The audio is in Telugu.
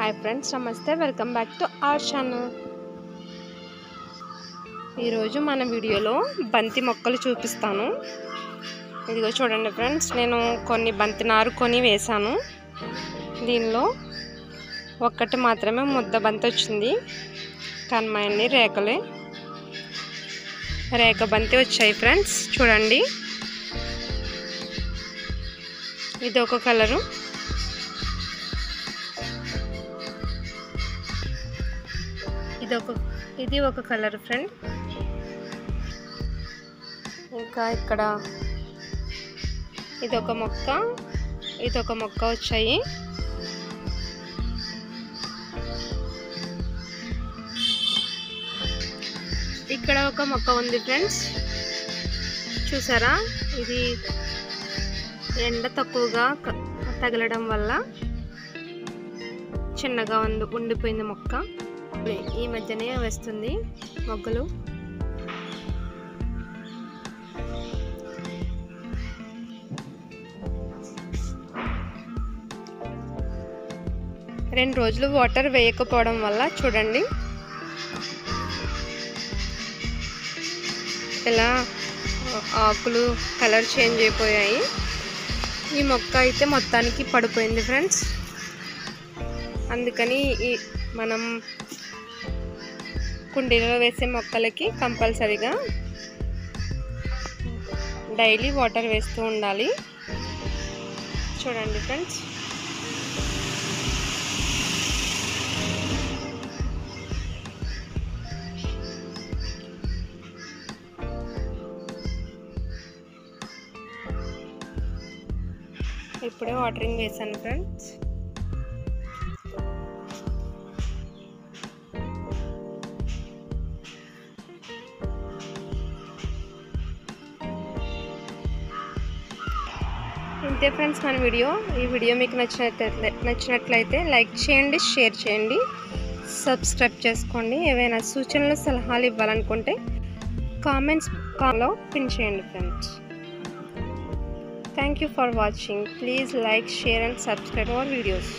హాయ్ ఫ్రెండ్స్, నమస్తే. Welcome back to our channel. ఈరోజు మన వీడియోలో బంతి మొక్కలు చూపిస్తాను. ఇదిగో చూడండి ఫ్రెండ్స్, నేను కొన్ని బంతి నారు కొని వేశాను. దీనిలో ఒక్కటి మాత్రమే ముద్ద బంతి వచ్చింది, కానీ మా అన్ని రేఖ బంతి వచ్చాయి ఫ్రెండ్స్. చూడండి, ఇది ఒక కలరు, ఇది ఒక కలర్ ఫ్రెండ్. ఇంకా ఇక్కడ ఇదొక మొక్క వచ్చాయి. ఇక్కడ ఒక మొక్క ఉంది ఫ్రెండ్స్, చూసారా? ఇది ఎండ తక్కువగా తగలడం వల్ల చిన్నగా ఉండిపోయింది మొక్క. ఈ మధ్యనే వస్తుంది మొగ్గలు. రెండు రోజులు వాటర్ వేయకపోవడం వల్ల చూడండి ఇలా ఆకులు కలర్ చేంజ్ అయిపోయాయి. ఈ మొక్క అయితే మొత్తానికి పడిపోయింది ఫ్రెండ్స్. అందుకని మనం కుండీలో వేసే మొక్కలకి కంపల్సరీగా డైలీ వాటర్ వేస్తూ ఉండాలి. చూడండి ఫ్రెండ్స్, ఇప్పుడే వాటరింగ్ వేసాను ఫ్రెండ్స్. ఇంతే ఫ్రెండ్స్ మన వీడియో. ఈ వీడియో మీకు నచ్చినట్లయితే లైక్ చేయండి, షేర్ చేయండి, సబ్స్క్రైబ్ చేసుకోండి. ఏవైనా సూచనలు సలహాలు ఇవ్వాలనుకుంటే కామెంట్స్లో పిన్ చేయండి friends. Thank you for watching. Please like, share and subscribe our videos.